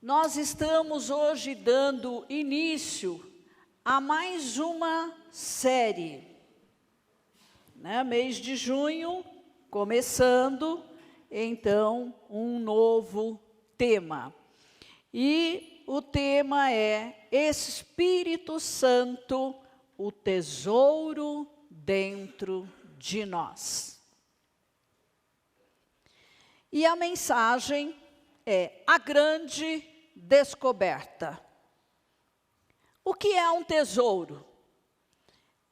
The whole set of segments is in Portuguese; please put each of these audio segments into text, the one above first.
Nós estamos hoje dando início a mais uma série, né? Mês de junho, começando, então, um novo tema. E o tema é Espírito Santo, o tesouro dentro de nós. E a mensagem é a grande descoberta. O que é um tesouro?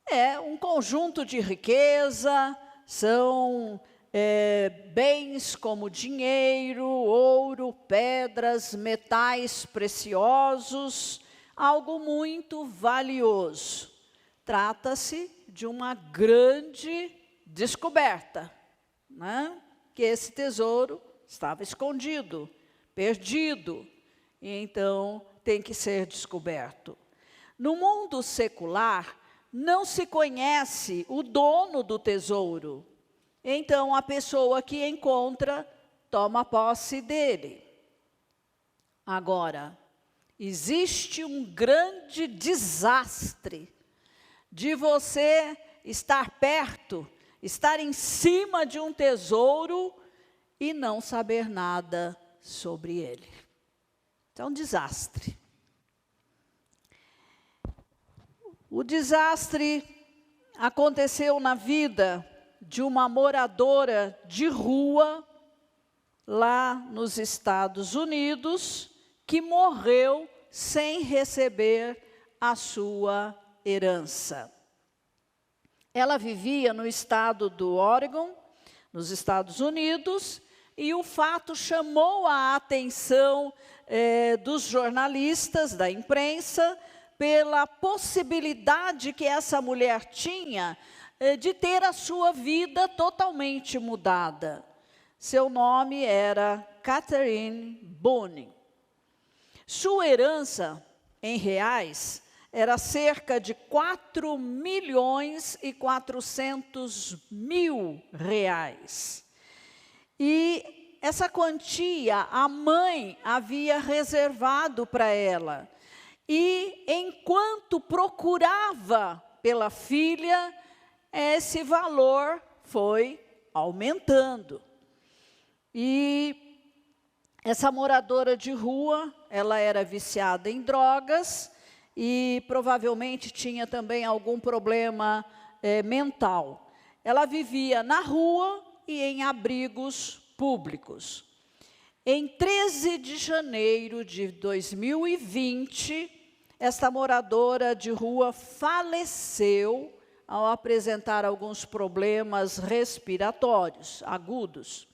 É um conjunto de riqueza, são bens como dinheiro, ouro, pedras, metais preciosos, algo muito valioso. Trata-se de uma grande descoberta, né? Que esse tesouro estava escondido, perdido, e então tem que ser descoberto. No mundo secular, não se conhece o dono do tesouro. Então, a pessoa que encontra, toma posse dele. Agora, existe um grande desastre de você estar perto, estar em cima de um tesouro e não saber nada sobre ele. Então, é um desastre. O desastre aconteceu na vida de uma moradora de rua, lá nos Estados Unidos, que morreu sem receber a sua herança. Ela vivia no estado do Oregon, nos Estados Unidos, e o fato chamou a atenção dos jornalistas, da imprensa, pela possibilidade que essa mulher tinha de ter a sua vida totalmente mudada. Seu nome era Catherine Boone. Sua herança, em reais, era cerca de 4.400.000 reais. E essa quantia a mãe havia reservado para ela. E enquanto procurava pela filha, esse valor foi aumentando. E essa moradora de rua, ela era viciada em drogas e provavelmente tinha também algum problema mental. Ela vivia na rua e em abrigos públicos. Em 13 de janeiro de 2020, esta moradora de rua faleceu ao apresentar alguns problemas respiratórios agudos.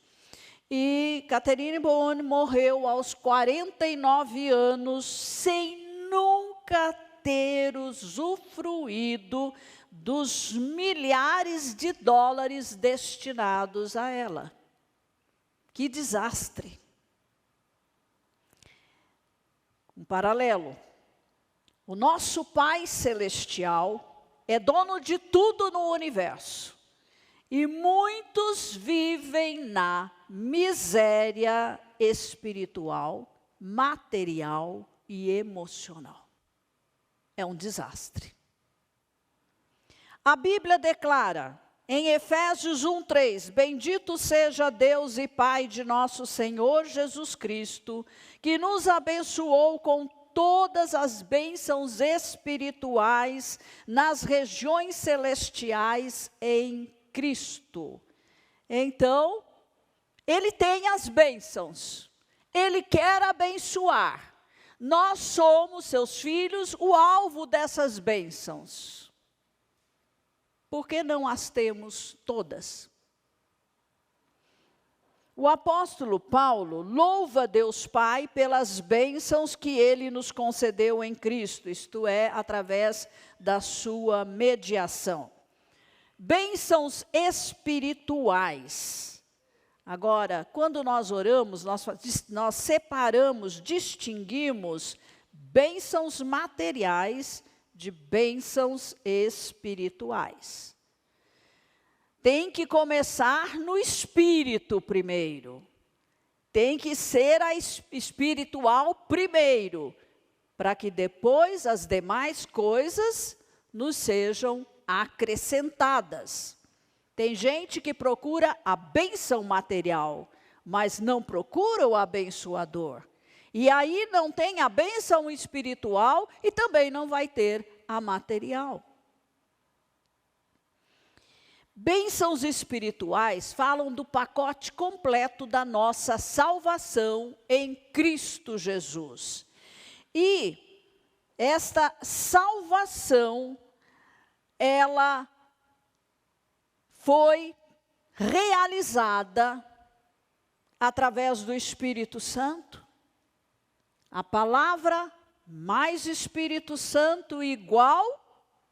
E Catherine Boone morreu aos 49 anos, sem nunca ter usufruído dos milhares de dólares destinados a ela. Que desastre! Um paralelo. O nosso Pai Celestial é dono de tudo no universo. E muitos vivem na miséria espiritual, material e emocional. É um desastre. A Bíblia declara, em Efésios 1:3, bendito seja Deus e Pai de nosso Senhor Jesus Cristo, que nos abençoou com todas as bênçãos espirituais nas regiões celestiais em Cristo. Então, Ele tem as bênçãos, Ele quer abençoar. Nós somos, seus filhos, o alvo dessas bênçãos. Por que não as temos todas? O apóstolo Paulo louva Deus Pai pelas bênçãos que Ele nos concedeu em Cristo, isto é, através da sua mediação. Bênçãos espirituais. Agora, quando nós oramos, nós separamos, distinguimos bênçãos materiais de bênçãos espirituais. Tem que começar no espírito primeiro. Tem que ser a espiritual primeiro, para que depois as demais coisas nos sejam acrescentadas. Tem gente que procura a bênção material, mas não procura o abençoador. E aí não tem a bênção espiritual e também não vai ter a material. Bênçãos espirituais falam do pacote completo da nossa salvação em Cristo Jesus. E esta salvação, ela foi realizada através do Espírito Santo. A palavra mais Espírito Santo igual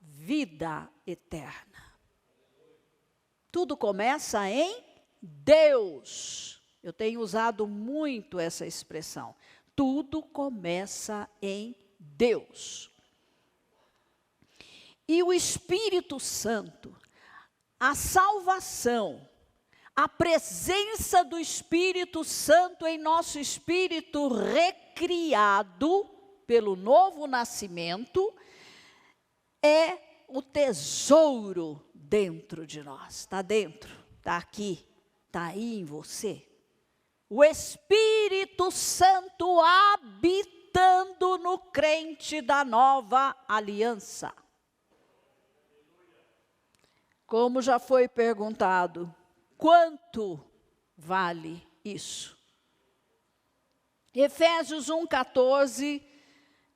vida eterna. Tudo começa em Deus. Eu tenho usado muito essa expressão. Tudo começa em Deus. E o Espírito Santo, a salvação, a presença do Espírito Santo em nosso espírito recriado pelo novo nascimento, é o tesouro dentro de nós. Está dentro, está aqui, está aí em você. O Espírito Santo habitando no crente da nova aliança. Como já foi perguntado, quanto vale isso? Efésios 1,14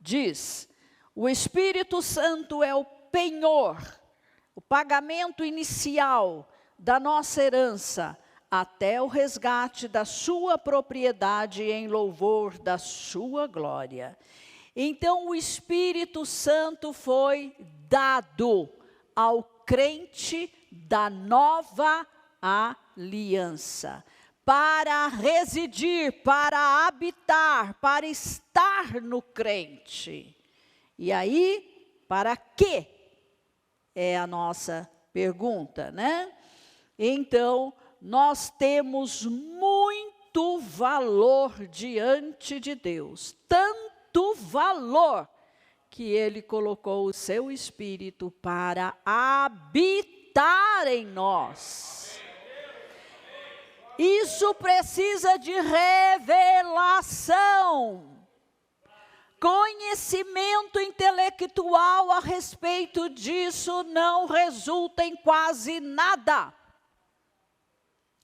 diz: o Espírito Santo é o penhor, o pagamento inicial da nossa herança, até o resgate da sua propriedade em louvor da sua glória. Então o Espírito Santo foi dado ao crente da nova aliança, para residir, para habitar, para estar no crente. E aí, para quê? É a nossa pergunta, né? Então, nós temos muito valor diante de Deus, tanto valor que Ele colocou o seu Espírito para habitar em nós. Isso precisa de revelação. Conhecimento intelectual a respeito disso não resulta em quase nada.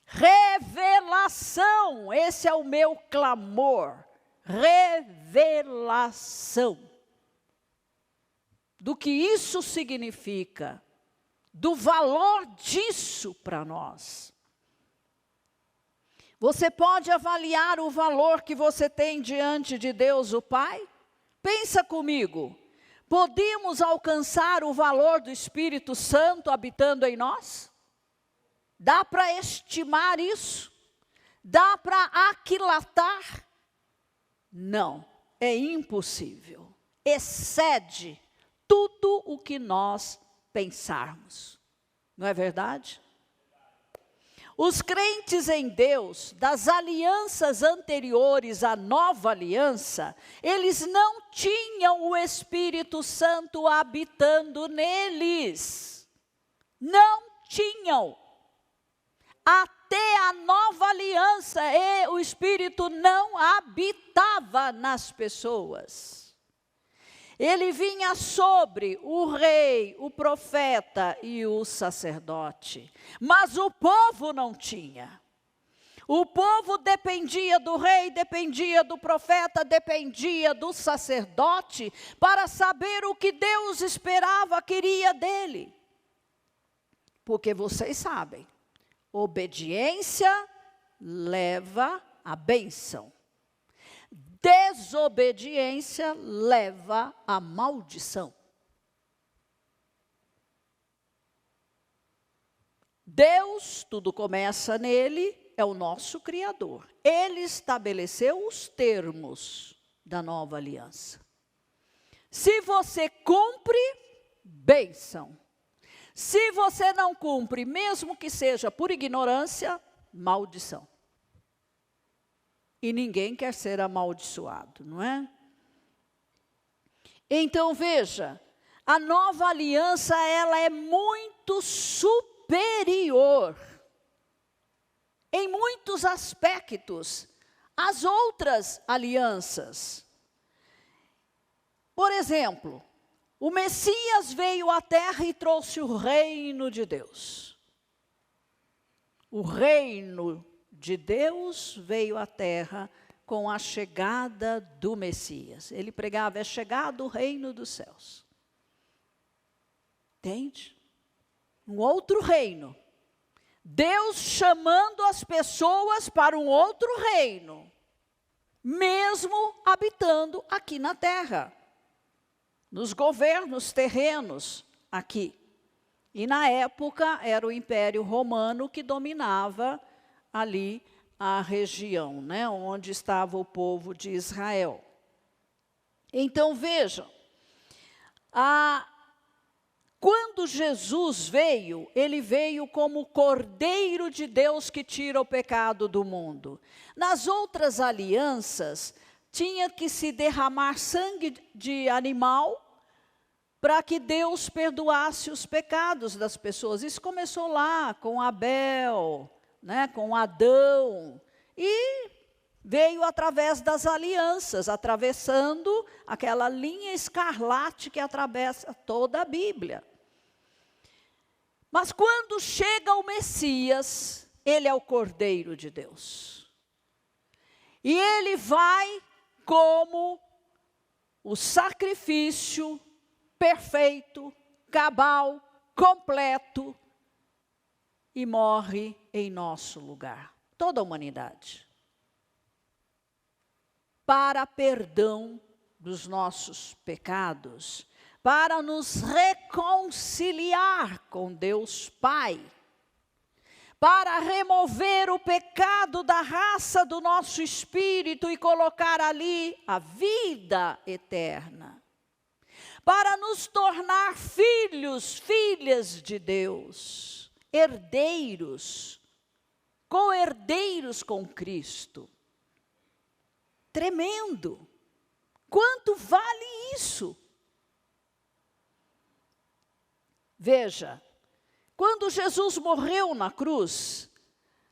Revelação, esse é o meu clamor. Revelação. Do que isso significa, do valor disso para nós. Você pode avaliar o valor que você tem diante de Deus, o Pai? Pensa comigo, podemos alcançar o valor do Espírito Santo habitando em nós? Dá para estimar isso? Dá para aquilatar? Não, é impossível. Excede tudo o que nós pensarmos. Não é verdade? Os crentes em Deus, das alianças anteriores à nova aliança, eles não tinham o Espírito Santo habitando neles. Não tinham. Até a nova aliança, o Espírito não habitava nas pessoas. Ele vinha sobre o rei, o profeta e o sacerdote. Mas o povo não tinha. O povo dependia do rei, dependia do profeta, dependia do sacerdote para saber o que Deus esperava, queria dele. Porque vocês sabem, obediência leva à bênção. Desobediência leva à maldição. Deus, tudo começa nele, é o nosso Criador. Ele estabeleceu os termos da nova aliança. Se você cumpre, bênção. Se você não cumpre, mesmo que seja por ignorância, maldição. E ninguém quer ser amaldiçoado, não é? Então veja, a nova aliança, ela é muito superior, em muitos aspectos, às outras alianças. Por exemplo, o Messias veio à terra e trouxe o reino de Deus. O reino de Deus veio à terra com a chegada do Messias. Ele pregava, é chegado o reino dos céus. Entende? Um outro reino. Deus chamando as pessoas para um outro reino, mesmo habitando aqui na terra, nos governos terrenos aqui. E na época era o Império Romano que dominava ali a região, né, onde estava o povo de Israel. Então vejam, quando Jesus veio, ele veio como o Cordeiro de Deus que tira o pecado do mundo. Nas outras alianças, tinha que se derramar sangue de animal para que Deus perdoasse os pecados das pessoas. Isso começou lá com Abel, né, com Adão, e veio através das alianças, atravessando aquela linha escarlate que atravessa toda a Bíblia. Mas quando chega o Messias, ele é o Cordeiro de Deus. E ele vai como o sacrifício perfeito, cabal, completo, e morre em nosso lugar, toda a humanidade, para perdão dos nossos pecados, para nos reconciliar com Deus Pai, para remover o pecado da raça do nosso espírito e colocar ali a vida eterna, para nos tornar filhos, filhas de Deus, herdeiros, co-herdeiros com Cristo. Tremendo! Quanto vale isso? Veja, quando Jesus morreu na cruz,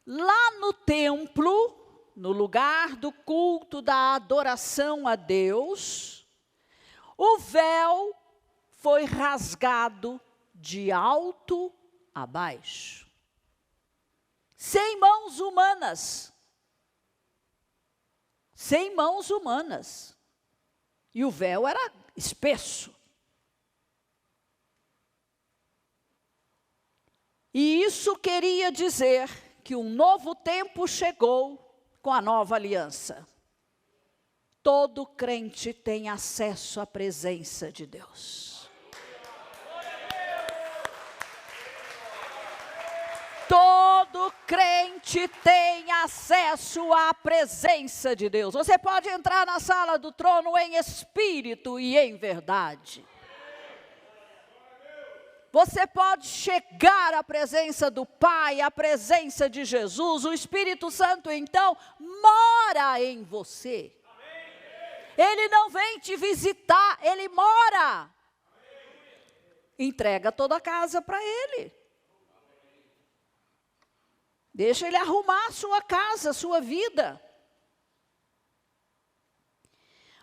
lá no templo, no lugar do culto da adoração a Deus, o véu foi rasgado de alto a baixo, sem mãos humanas, sem mãos humanas, e o véu era espesso. E isso queria dizer que um novo tempo chegou com a nova aliança. Todo crente tem acesso à presença de Deus. Todo crente tem acesso à presença de Deus. Você pode entrar na sala do trono em espírito e em verdade. Você pode chegar à presença do Pai, à presença de Jesus. O Espírito Santo, então, mora em você. Ele não vem te visitar, ele mora. Entrega toda a casa para ele. Deixa ele arrumar a sua casa, a sua vida.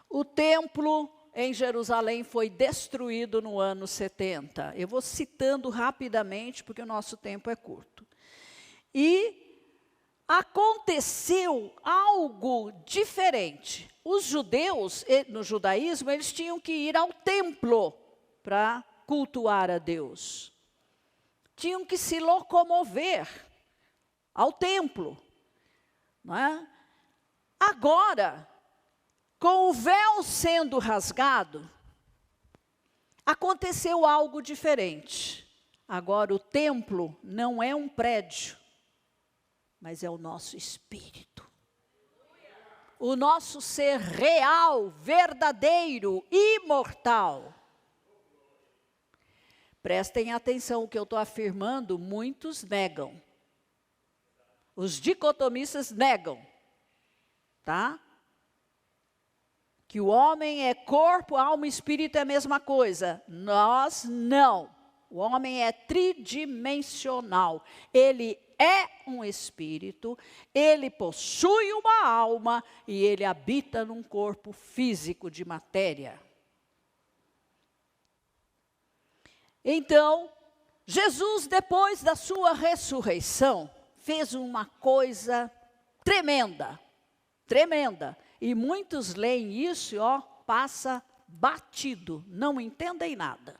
O templo em Jerusalém foi destruído no ano 70. Eu vou citando rapidamente, porque o nosso tempo é curto. E aconteceu algo diferente. Os judeus, no judaísmo, eles tinham que ir ao templo para cultuar a Deus. Tinham que se locomover ao templo, não é? Agora, com o véu sendo rasgado, aconteceu algo diferente. Agora o templo não é um prédio, mas é o nosso espírito. O nosso ser real, verdadeiro, imortal. Prestem atenção, o que eu estou afirmando, muitos negam. Os dicotomistas negam. tá? Que o homem é corpo, alma e espírito é a mesma coisa. Nós não. O homem é tridimensional. Ele é um espírito, ele possui uma alma e ele habita num corpo físico de matéria. Então, Jesus, depois da sua ressurreição, fez uma coisa tremenda, tremenda. E muitos leem isso e passa batido, não entendem nada.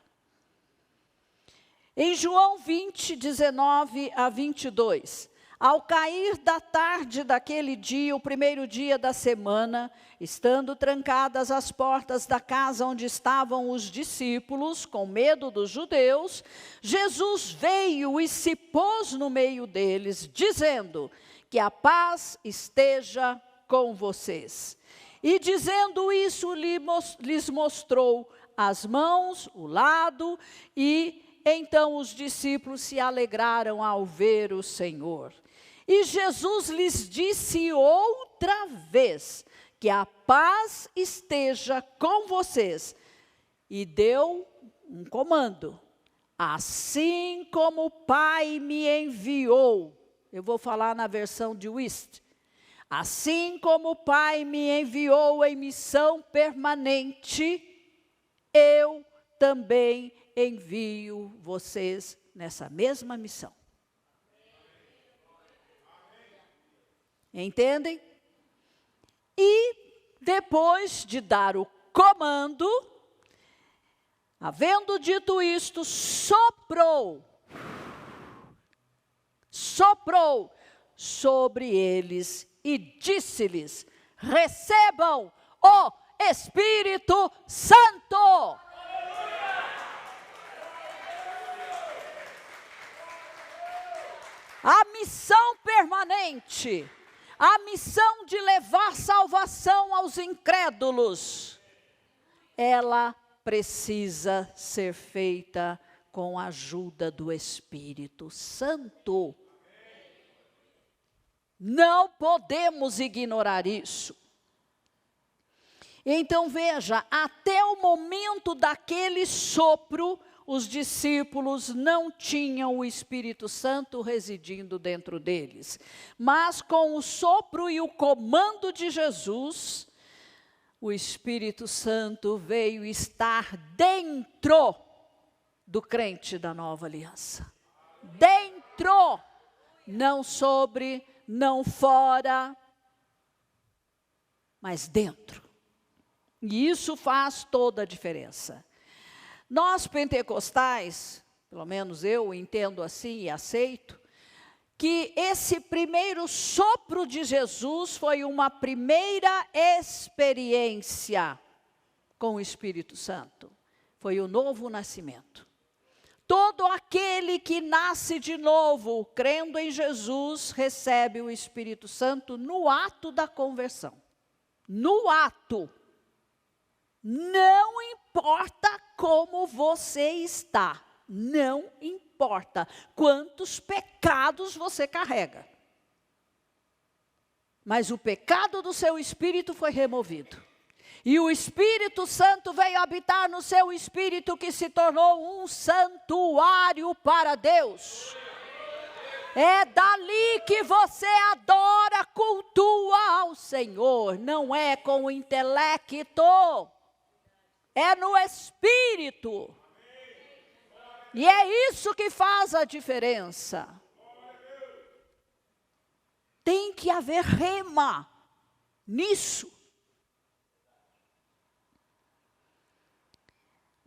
Em João 20, 19 a 22, ao cair da tarde daquele dia, o primeiro dia da semana, estando trancadas as portas da casa onde estavam os discípulos, com medo dos judeus, Jesus veio e se pôs no meio deles, dizendo: que a paz esteja com vocês. E dizendo isso, lhes mostrou as mãos, o lado, e então os discípulos se alegraram ao ver o Senhor. E Jesus lhes disse outra vez: que a paz esteja com vocês. E deu um comando: assim como o Pai me enviou. Eu vou falar na versão de Wuest. Assim como o Pai me enviou em missão permanente, eu também envio vocês nessa mesma missão. Entendem? E depois de dar o comando, havendo dito isto, soprou sobre eles e disse-lhes: recebam o Espírito Santo. A missão permanente, a missão de levar salvação aos incrédulos, ela precisa ser feita com a ajuda do Espírito Santo. Não podemos ignorar isso. Então veja, até o momento daquele sopro, os discípulos não tinham o Espírito Santo residindo dentro deles. Mas com o sopro e o comando de Jesus, o Espírito Santo veio estar dentro do crente da nova aliança. Dentro, não sobre, não fora, mas dentro. E isso faz toda a diferença. Nós pentecostais, pelo menos eu entendo assim e aceito, que esse primeiro sopro de Jesus foi uma primeira experiência com o Espírito Santo. Foi o novo nascimento. Todo aquele que nasce de novo, crendo em Jesus, recebe o Espírito Santo no ato da conversão. No ato. Não importa como você está, não importa quantos pecados você carrega. Mas o pecado do seu espírito foi removido. E o Espírito Santo veio habitar no seu espírito, que se tornou um santuário para Deus. É dali que você adora, cultua ao Senhor. Não é com o intelecto. É no Espírito. E é isso que faz a diferença. Tem que haver rema nisso.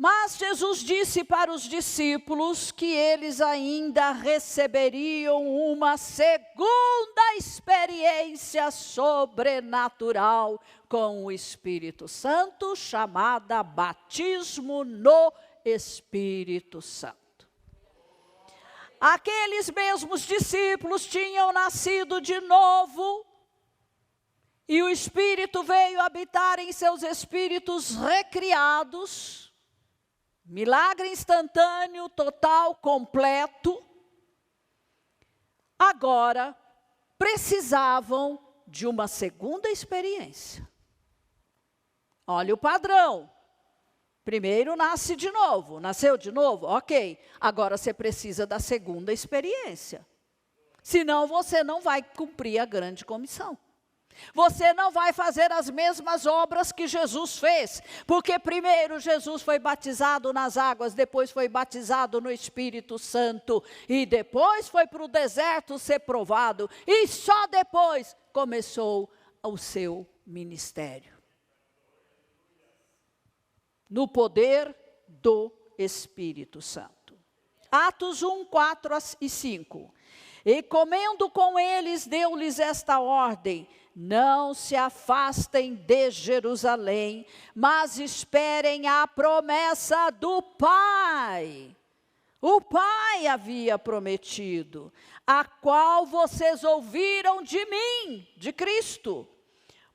Mas Jesus disse para os discípulos que eles ainda receberiam uma segunda experiência sobrenatural com o Espírito Santo, chamada batismo no Espírito Santo. Aqueles mesmos discípulos tinham nascido de novo, e o Espírito veio habitar em seus espíritos recriados. Milagre instantâneo, total, completo. Agora, precisavam de uma segunda experiência. Olha o padrão. Primeiro nasce de novo, nasceu de novo, ok. Agora você precisa da segunda experiência. Senão você não vai cumprir a grande comissão. Você não vai fazer as mesmas obras que Jesus fez. Porque primeiro Jesus foi batizado nas águas, depois foi batizado no Espírito Santo. E depois foi para o deserto ser provado. E só depois começou o seu ministério. No poder do Espírito Santo. Atos 1, 4 e 5. E comendo com eles, deu-lhes esta ordem: não se afastem de Jerusalém, mas esperem a promessa do Pai. O Pai havia prometido, a qual vocês ouviram de mim, de Cristo.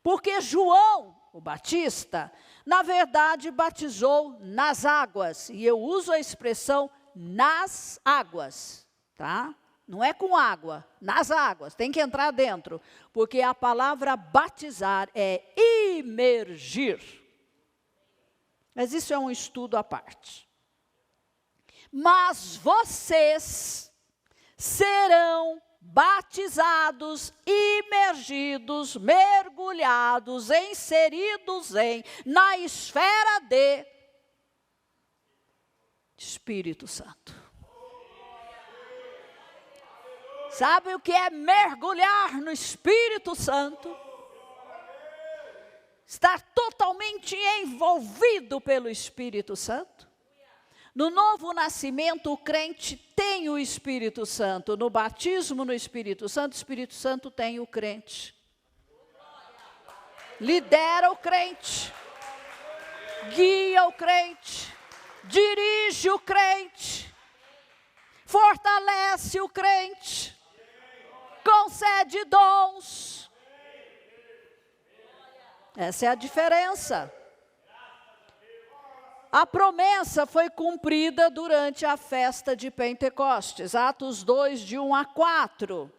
Porque João, o Batista, na verdade batizou nas águas. E eu uso a expressão nas águas, tá? Não é com água, nas águas, tem que entrar dentro. Porque a palavra batizar é imergir. Mas isso é um estudo à parte. Mas vocês serão batizados, imergidos, mergulhados, inseridos na esfera de Espírito Santo. Sabe o que é mergulhar no Espírito Santo? Estar totalmente envolvido pelo Espírito Santo. No novo nascimento, o crente tem o Espírito Santo. No batismo no Espírito Santo tem o crente. Lidera o crente. Guia o crente. Dirige o crente. Fortalece o crente. Concede dons. Essa é a diferença. A promessa foi cumprida durante a festa de Pentecostes, Atos 2, de 1 a 4.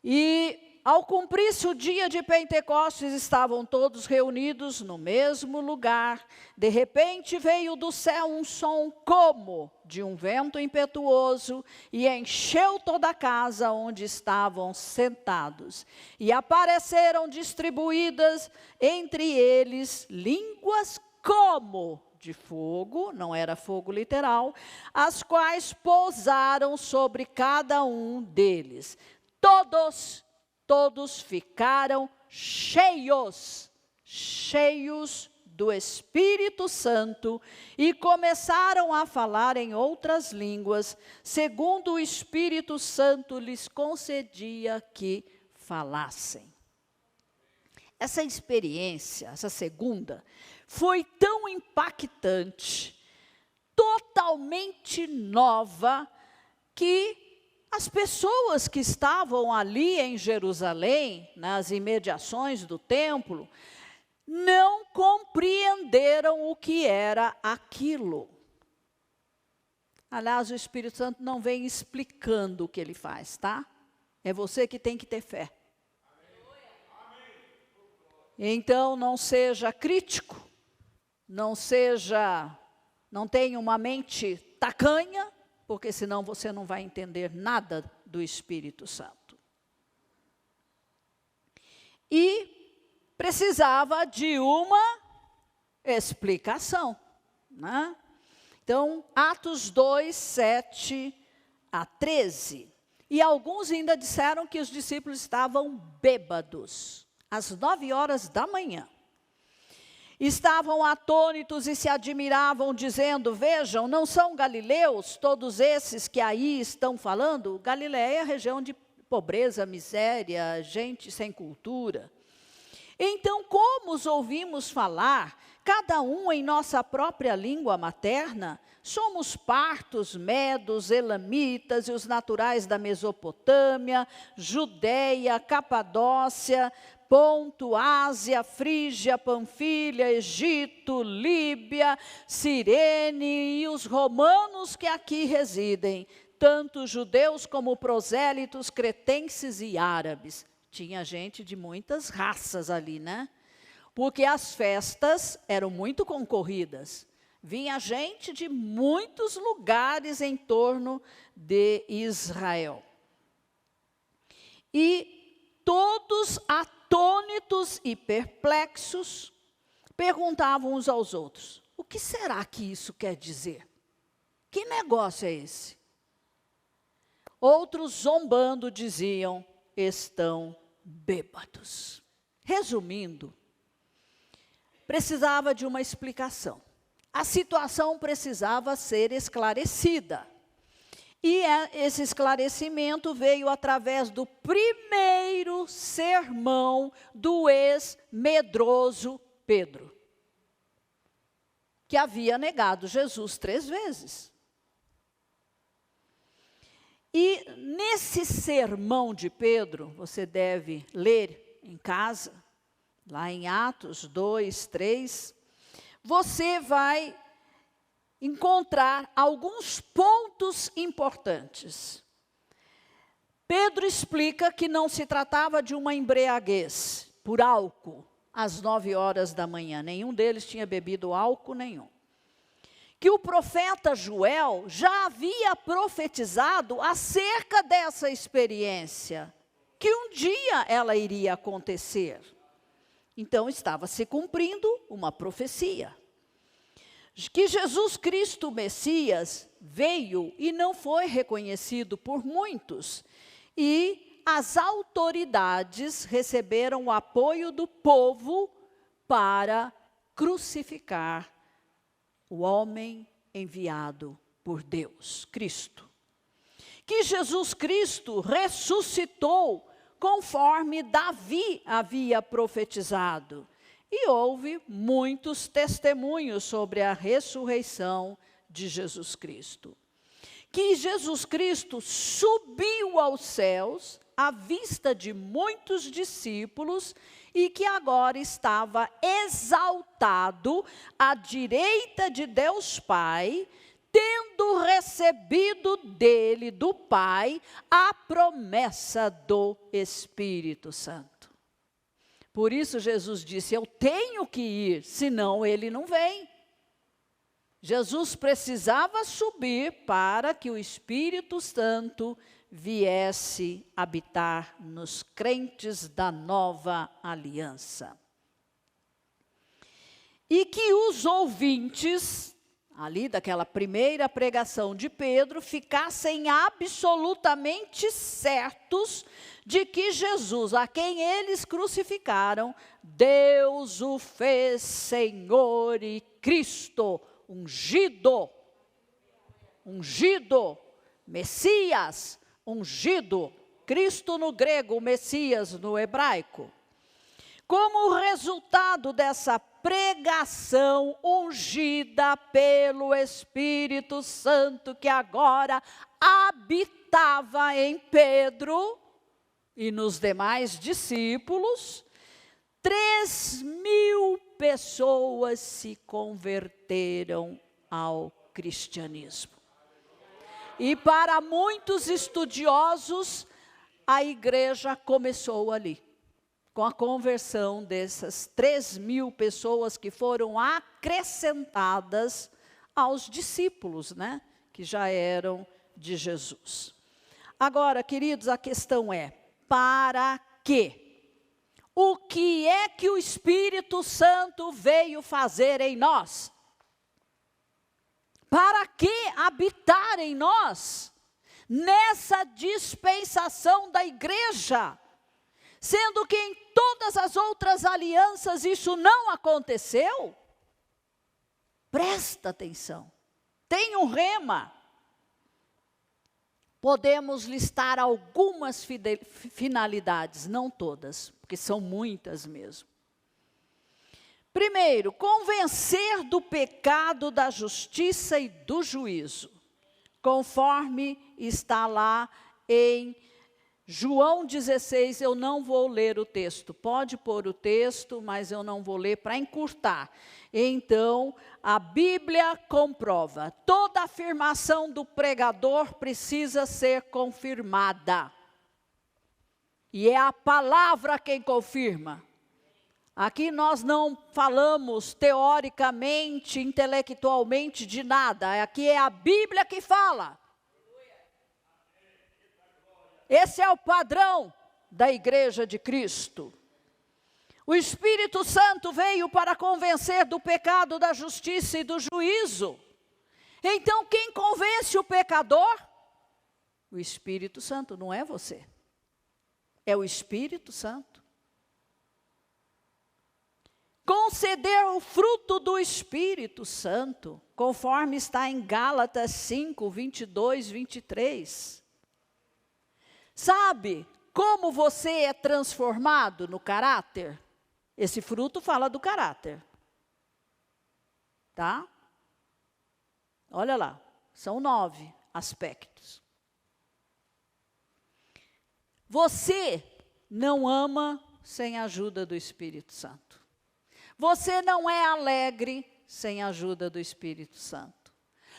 E ao cumprir-se o dia de Pentecostes, estavam todos reunidos no mesmo lugar. De repente veio do céu um som como de um vento impetuoso e encheu toda a casa onde estavam sentados. E apareceram distribuídas entre eles línguas como de fogo, não era fogo literal, as quais pousaram sobre cada um deles. Todos ficaram cheios do Espírito Santo e começaram a falar em outras línguas, segundo o Espírito Santo lhes concedia que falassem. Essa experiência, essa segunda, foi tão impactante, totalmente nova, que as pessoas que estavam ali em Jerusalém, nas imediações do templo, não compreenderam o que era aquilo. Aliás, o Espírito Santo não vem explicando o que ele faz, tá? É você que tem que ter fé. Então, não seja crítico, não tenha uma mente tacanha, porque senão você não vai entender nada do Espírito Santo. E precisava de uma explicação, né? Então, Atos 2, 7 a 13. E alguns ainda disseram que os discípulos estavam bêbados, às 9 horas da manhã. Estavam atônitos e se admiravam, dizendo: vejam, não são galileus todos esses que aí estão falando? Galileia é a região de pobreza, miséria, gente sem cultura. Então, como os ouvimos falar, cada um em nossa própria língua materna? Somos partos, medos, elamitas e os naturais da Mesopotâmia, Judeia, Capadócia, Ponto, Ásia, Frígia, Panfilha, Egito, Líbia, Cirene e os romanos que aqui residem, tanto judeus como prosélitos, cretenses e árabes. Tinha gente de muitas raças ali, né? Porque as festas eram muito concorridas. Vinha gente de muitos lugares em torno de Israel. E todos atônitos e perplexos perguntavam uns aos outros: o que será que isso quer dizer? Que negócio é esse? Outros, zombando, diziam: estão bêbados. Resumindo, precisava de uma explicação. A situação precisava ser esclarecida. E esse esclarecimento veio através do primeiro sermão do ex-medroso Pedro, que havia negado Jesus 3 vezes. E nesse sermão de Pedro, você deve ler em casa, lá em Atos 2, 3, você vai encontrar alguns pontos importantes. Pedro explica que não se tratava de uma embriaguez por álcool às 9 horas da manhã. Nenhum deles tinha bebido álcool nenhum. Que o profeta Joel já havia profetizado acerca dessa experiência, que um dia ela iria acontecer. Então estava se cumprindo uma profecia. Que Jesus Cristo, o Messias, veio e não foi reconhecido por muitos. E as autoridades receberam o apoio do povo para crucificar o homem enviado por Deus, Cristo. Que Jesus Cristo ressuscitou conforme Davi havia profetizado. E houve muitos testemunhos sobre a ressurreição de Jesus Cristo. Que Jesus Cristo subiu aos céus à vista de muitos discípulos e que agora estava exaltado à direita de Deus Pai, tendo recebido dele, do Pai, a promessa do Espírito Santo. Por isso Jesus disse: eu tenho que ir, senão ele não vem. Jesus precisava subir para que o Espírito Santo viesse habitar nos crentes da nova aliança. E que os ouvintes, ali daquela primeira pregação de Pedro, ficassem absolutamente certos de que Jesus, a quem eles crucificaram, Deus o fez Senhor e Cristo, ungido, Messias, ungido, Cristo no grego, Messias no hebraico. Como resultado dessa pregação ungida pelo Espírito Santo, que agora habitava em Pedro e nos demais discípulos, 3.000 pessoas se converteram ao cristianismo. E para muitos estudiosos, a igreja começou ali, com a conversão dessas 3.000 pessoas que foram acrescentadas aos discípulos, né, que já eram de Jesus. Agora, queridos, a questão é: para quê? O que é que o Espírito Santo veio fazer em nós? Para que habitar em nós, nessa dispensação da igreja, sendo que em todas as outras alianças isso não aconteceu? Presta atenção, tem um rema. Podemos listar algumas finalidades, não todas, porque são muitas mesmo. Primeiro, convencer do pecado, da justiça e do juízo, conforme está lá em João 16, eu não vou ler o texto, pode pôr o texto, mas eu não vou ler para encurtar. Então, a Bíblia comprova, toda afirmação do pregador precisa ser confirmada. E é a palavra quem confirma. Aqui nós não falamos teoricamente, intelectualmente de nada. Aqui é a Bíblia que fala. Esse é o padrão da Igreja de Cristo. O Espírito Santo veio para convencer do pecado, da justiça e do juízo. Então, quem convence o pecador? O Espírito Santo, não é você. É o Espírito Santo. Conceder o fruto do Espírito Santo, conforme está em Gálatas 5, 22, 23. Sabe como você é transformado no caráter? Esse fruto fala do caráter. Tá? Olha lá, são 9 aspectos. Você não ama sem a ajuda do Espírito Santo. Você não é alegre sem a ajuda do Espírito Santo.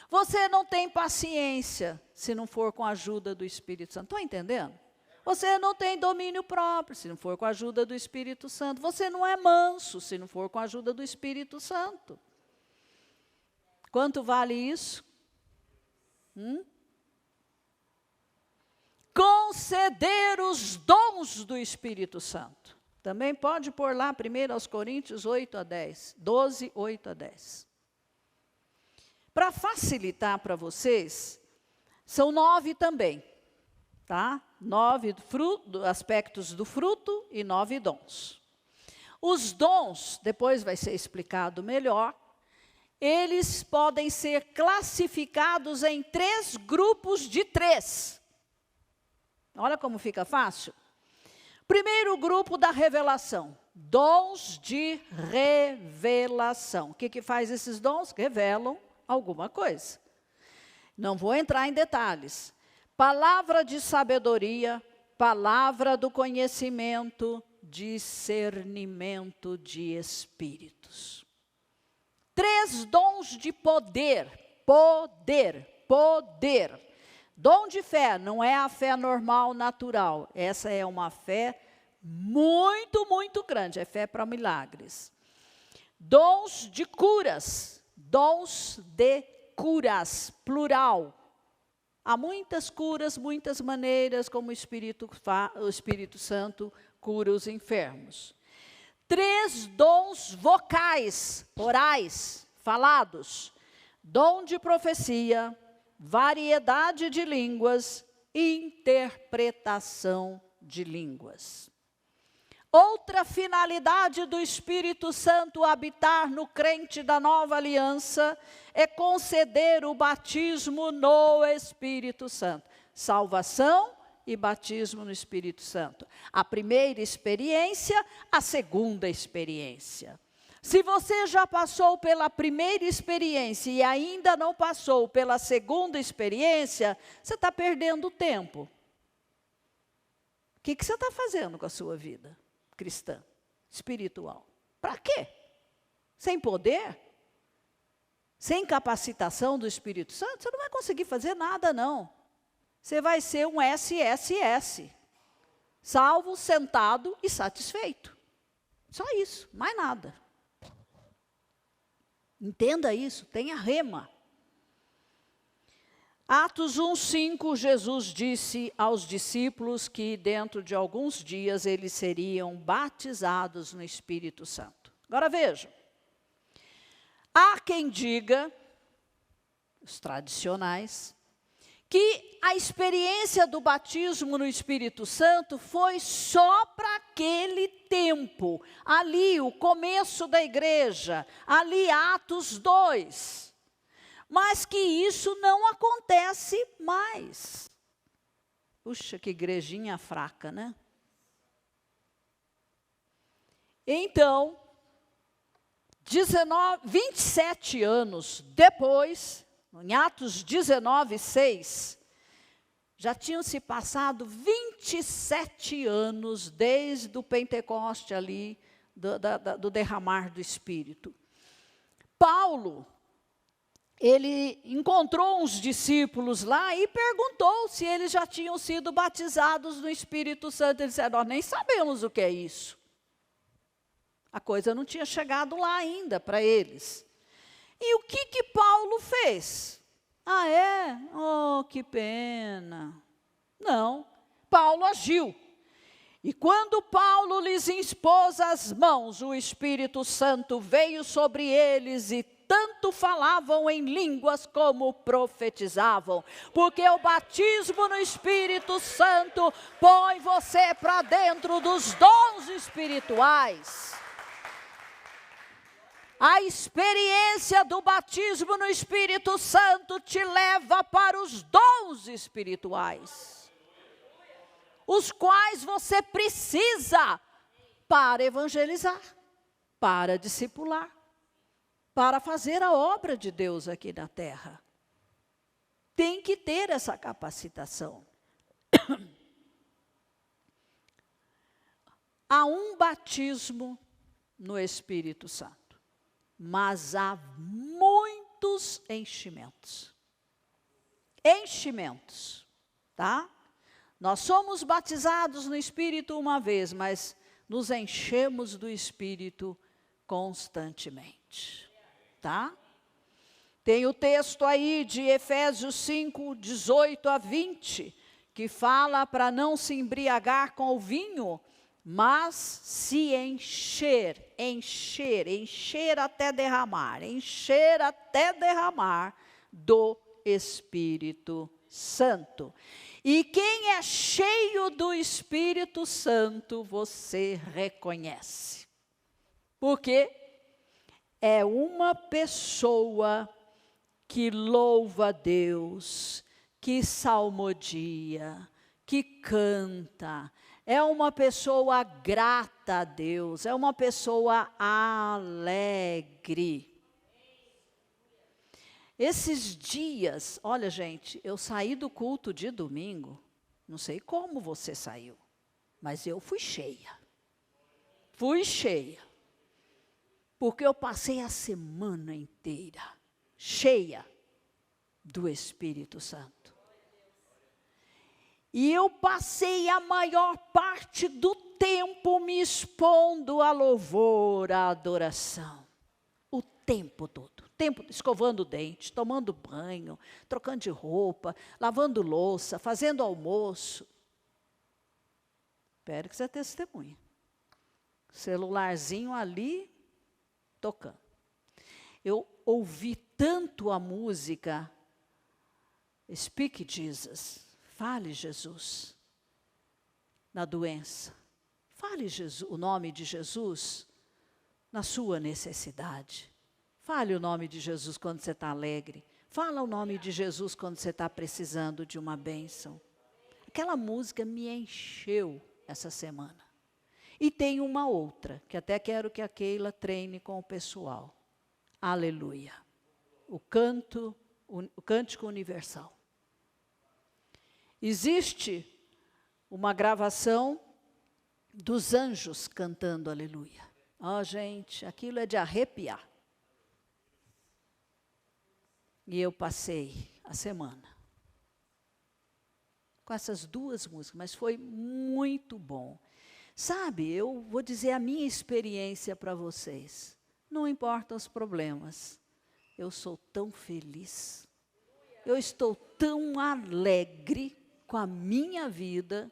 Você não tem paciência se não for com a ajuda do Espírito Santo. Estão entendendo? Você não tem domínio próprio se não for com a ajuda do Espírito Santo. Você não é manso se não for com a ajuda do Espírito Santo. Quanto vale isso? Conceder os dons do Espírito Santo. Também pode pôr lá 1 Coríntios 8 a 10. 12, 8 a 10. Para facilitar para vocês, são 9 também. Tá? 9 aspectos do fruto e 9 dons. Os dons, depois vai ser explicado melhor, eles podem ser classificados em 3 grupos de 3. Olha como fica fácil. Primeiro grupo da revelação, dons de revelação. O que faz esses dons? Revelam alguma coisa. Não vou entrar em detalhes. Palavra de sabedoria, palavra do conhecimento, discernimento de espíritos. 3 dons de poder, poder. Dom de fé não é a fé normal, natural. Essa é uma fé muito, muito grande. É fé para milagres. Dons de curas. Dons de curas, plural. Há muitas curas, muitas maneiras como o Espírito Santo cura os enfermos. 3 dons vocais, orais, falados. Dom de profecia, variedade de línguas, interpretação de línguas. Outra finalidade do Espírito Santo habitar no crente da nova aliança é conceder o batismo no Espírito Santo. Salvação e batismo no Espírito Santo. A primeira experiência, a segunda experiência. Se você já passou pela primeira experiência e ainda não passou pela segunda experiência, você está perdendo tempo. O que você está fazendo com a sua vida cristã, espiritual? Para quê? Sem poder? Sem capacitação do Espírito Santo? Você não vai conseguir fazer nada, não. Você vai ser um SSS. Salvo, sentado e satisfeito. Só isso, mais nada. Entenda isso, tenha rema. Atos 1:5, Jesus disse aos discípulos que dentro de alguns dias eles seriam batizados no Espírito Santo. Agora vejam, há quem diga, os tradicionais, que a experiência do batismo no Espírito Santo foi só para aquele tempo, ali o começo da igreja, ali Atos 2. Mas que isso não acontece mais. Puxa, que igrejinha fraca, né? Então, 27 anos depois, em Atos 19:6, já tinham se passado 27 anos desde o Pentecoste ali, do derramar do Espírito. Paulo, ele encontrou uns discípulos lá e perguntou se eles já tinham sido batizados no Espírito Santo. Eles disseram: nós nem sabemos o que é isso. A coisa não tinha chegado lá ainda para eles. E o que Paulo fez? Ah, é? Oh, que pena. Não, Paulo agiu. E quando Paulo lhes impôs as mãos, o Espírito Santo veio sobre eles e tanto falavam em línguas como profetizavam. Porque o batismo no Espírito Santo põe você para dentro dos dons espirituais. A experiência do batismo no Espírito Santo te leva para os dons espirituais, os quais você precisa para evangelizar, para discipular, para fazer a obra de Deus aqui na terra. Tem que ter essa capacitação. Há um batismo no Espírito Santo, mas há muitos enchimentos. Enchimentos, tá? Nós somos batizados no Espírito uma vez, mas nos enchemos do Espírito constantemente, tá? Tem o texto aí de Efésios 5, 18 a 20, que fala para não se embriagar com o vinho, mas se encher até derramar do Espírito Santo. E quem é cheio do Espírito Santo, você reconhece. Porque é uma pessoa que louva a Deus, que salmodia, que canta. É uma pessoa grata a Deus, é uma pessoa alegre. Esses dias, olha gente, eu saí do culto de domingo, não sei como você saiu, mas eu fui cheia. Fui cheia. Porque eu passei a semana inteira cheia do Espírito Santo. E eu passei a maior parte do tempo me expondo a louvor, a adoração. O tempo todo. Escovando o dente, tomando banho, trocando de roupa, lavando louça, fazendo almoço. Espero que você testemunhe. Celularzinho ali, tocando. Eu ouvi tanto a música Speak Jesus. Fale Jesus na doença. Fale Jesus, o nome de Jesus na sua necessidade. Fale o nome de Jesus quando você está alegre. Fala o nome de Jesus quando você está precisando de uma bênção. Aquela música me encheu essa semana. E tem uma outra, que até quero que a Keila treine com o pessoal. Aleluia. O cântico universal. Existe uma gravação dos anjos cantando aleluia. Ó, gente, aquilo é de arrepiar. E eu passei a semana com essas duas músicas, mas foi muito bom. Sabe, eu vou dizer a minha experiência para vocês. Não importam os problemas, eu sou tão feliz. Eu estou tão alegre com a minha vida,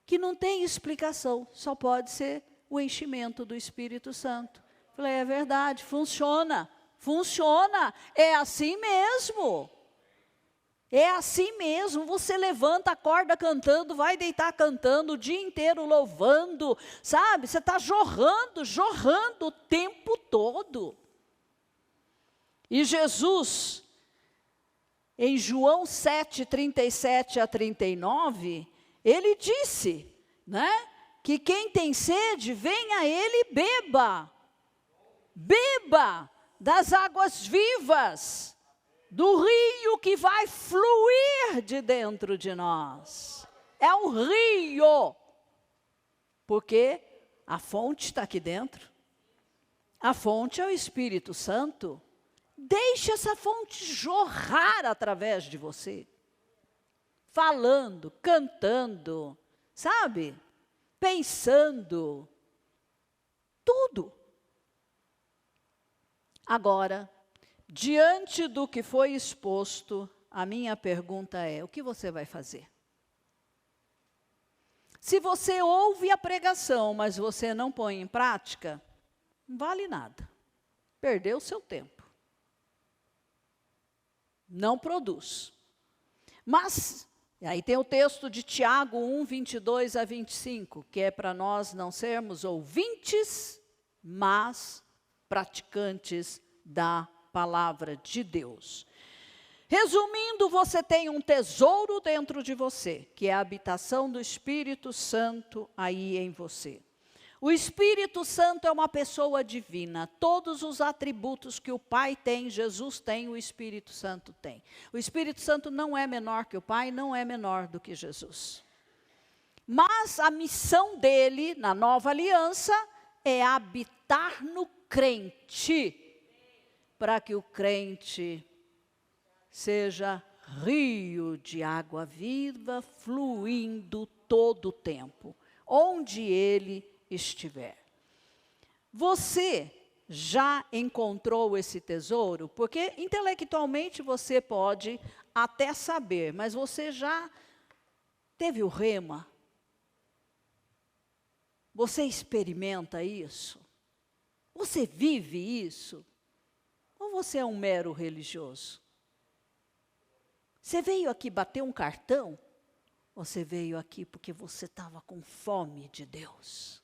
que não tem explicação, só pode ser o enchimento do Espírito Santo. Falei, é verdade, funciona, é assim mesmo. É assim mesmo, você levanta, acorda cantando, vai deitar cantando, o dia inteiro louvando, sabe? Você está jorrando o tempo todo. E Jesus, em João 7, 37 a 39, ele disse, né, que quem tem sede, venha a ele e beba. Beba das águas vivas, do rio que vai fluir de dentro de nós. É um rio, porque a fonte está aqui dentro. A fonte é o Espírito Santo. Deixe essa fonte jorrar através de você. Falando, cantando, sabe? Pensando. Tudo. Agora, diante do que foi exposto, a minha pergunta é: o que você vai fazer? Se você ouve a pregação, mas você não põe em prática, não vale nada. Perdeu o seu tempo. Não produz. Mas, aí tem o texto de Tiago 1, 22 a 25, que é para nós não sermos ouvintes, mas praticantes da palavra de Deus. Resumindo, você tem um tesouro dentro de você, que é a habitação do Espírito Santo aí em você. O Espírito Santo é uma pessoa divina. Todos os atributos que o Pai tem, Jesus tem, o Espírito Santo tem. O Espírito Santo não é menor que o Pai, não é menor do que Jesus. Mas a missão dele, na nova aliança, é habitar no crente, para que o crente seja rio de água viva, fluindo todo o tempo, onde ele estiver. Você já encontrou esse tesouro? Porque intelectualmente você pode até saber, mas você já teve o rema? Você experimenta isso? Você vive isso? Ou você é um mero religioso? Você veio aqui bater um cartão? Ou você veio aqui porque você estava com fome de Deus?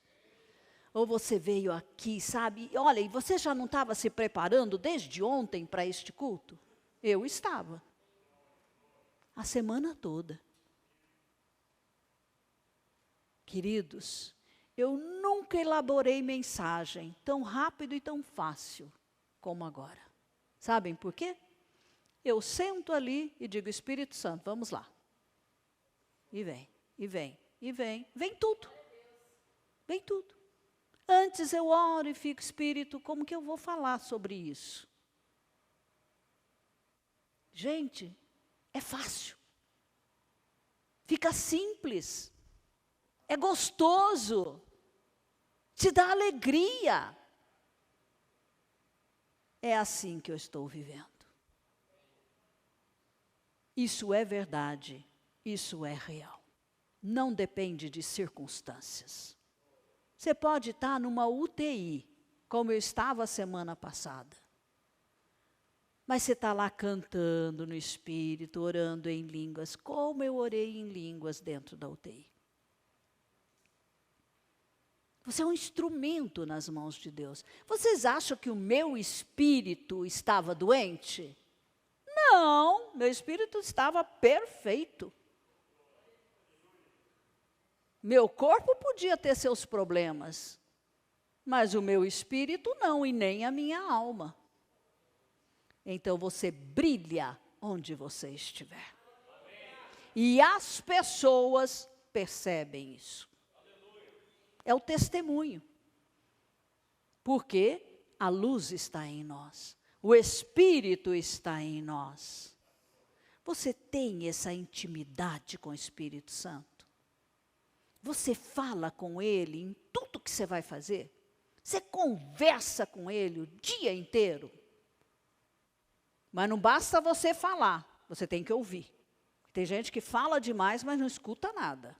Ou você veio aqui, sabe, olha, e você já não estava se preparando desde ontem para este culto? Eu estava. A semana toda. Queridos, eu nunca elaborei mensagem tão rápido e tão fácil como agora. Sabem por quê? Eu sento ali e digo: Espírito Santo, vamos lá. E vem, e vem, e vem. Vem tudo. Vem tudo. Antes eu oro e fico: Espírito, como que eu vou falar sobre isso? Gente, é fácil. Fica simples. É gostoso. Te dá alegria. É assim que eu estou vivendo. Isso é verdade, isso é real. Não depende de circunstâncias. Você pode estar numa UTI, como eu estava a semana passada. Mas você está lá cantando no Espírito, orando em línguas, como eu orei em línguas dentro da UTI. Você é um instrumento nas mãos de Deus. Vocês acham que o meu espírito estava doente? Não, meu espírito estava perfeito. Meu corpo podia ter seus problemas, mas o meu espírito não, e nem a minha alma. Então você brilha onde você estiver. E as pessoas percebem isso. É o testemunho. Porque a luz está em nós. O Espírito está em nós. Você tem essa intimidade com o Espírito Santo? Você fala com Ele em tudo que você vai fazer? Você conversa com Ele o dia inteiro? Mas não basta você falar, você tem que ouvir. Tem gente que fala demais, mas não escuta nada.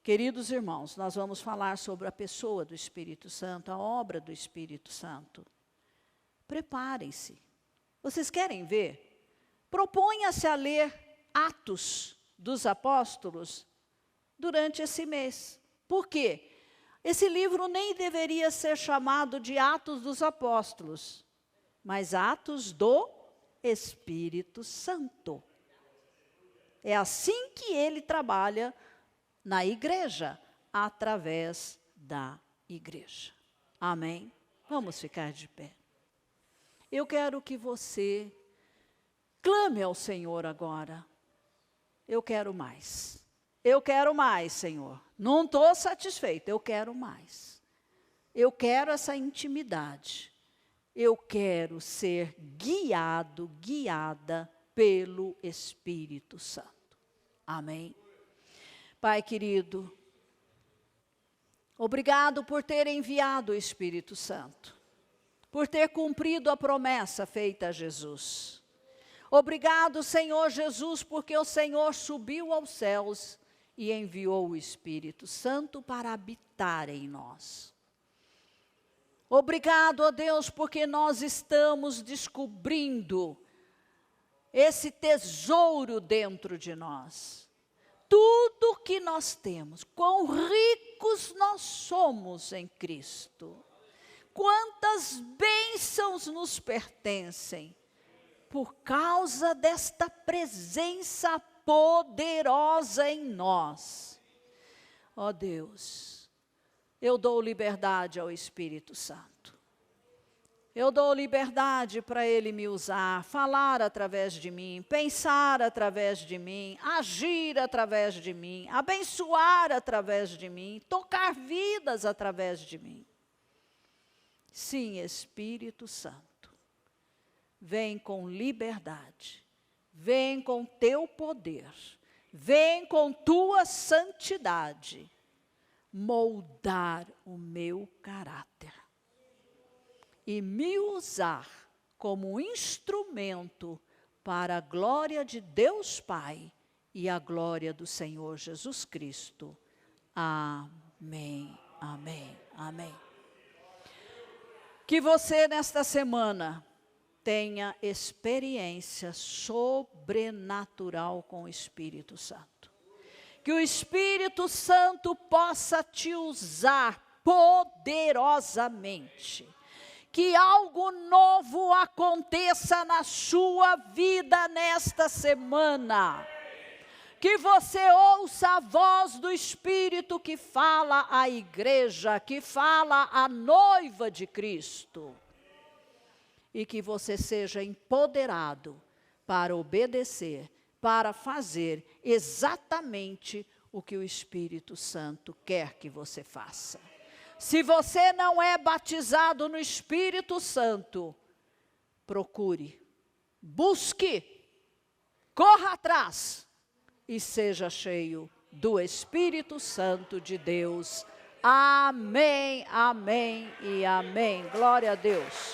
Queridos irmãos, nós vamos falar sobre a pessoa do Espírito Santo, a obra do Espírito Santo. Preparem-se. Vocês querem ver? Proponha-se a ler Atos dos Apóstolos durante esse mês. Por quê? Esse livro nem deveria ser chamado de Atos dos Apóstolos, mas Atos do Espírito Santo. É assim que ele trabalha na igreja, através da igreja. Amém? Vamos ficar de pé. Eu quero que você clame ao Senhor agora. Eu quero mais. Eu quero mais, Senhor. Não estou satisfeita, eu quero mais. Eu quero essa intimidade. eu quero ser guiado, guiada pelo Espírito Santo. Amém? Pai querido, obrigado por ter enviado o Espírito Santo, por ter cumprido a promessa feita a Jesus. Obrigado, Senhor Jesus, porque o Senhor subiu aos céus e enviou o Espírito Santo para habitar em nós. Obrigado, ó Deus, porque nós estamos descobrindo esse tesouro dentro de nós. Tudo que nós temos, quão ricos nós somos em Cristo. Quantas bênçãos nos pertencem por causa desta presença poderosa em nós. Ó Deus, eu dou liberdade ao Espírito Santo. Eu dou liberdade para Ele me usar, falar através de mim, pensar através de mim, agir através de mim, abençoar através de mim, tocar vidas através de mim. Sim, Espírito Santo, vem com liberdade, vem com teu poder, vem com tua santidade, moldar o meu caráter e me usar como instrumento para a glória de Deus Pai e a glória do Senhor Jesus Cristo. Amém, amém, amém. Que você nesta semana tenha experiência sobrenatural com o Espírito Santo. Que o Espírito Santo possa te usar poderosamente. Que algo novo aconteça na sua vida nesta semana. Que você ouça a voz do Espírito que fala à igreja, que fala à noiva de Cristo. E que você seja empoderado para obedecer, para fazer exatamente o que o Espírito Santo quer que você faça. Se você não é batizado no Espírito Santo, procure, busque, corra atrás e seja cheio do Espírito Santo de Deus. Amém, amém e amém. Glória a Deus.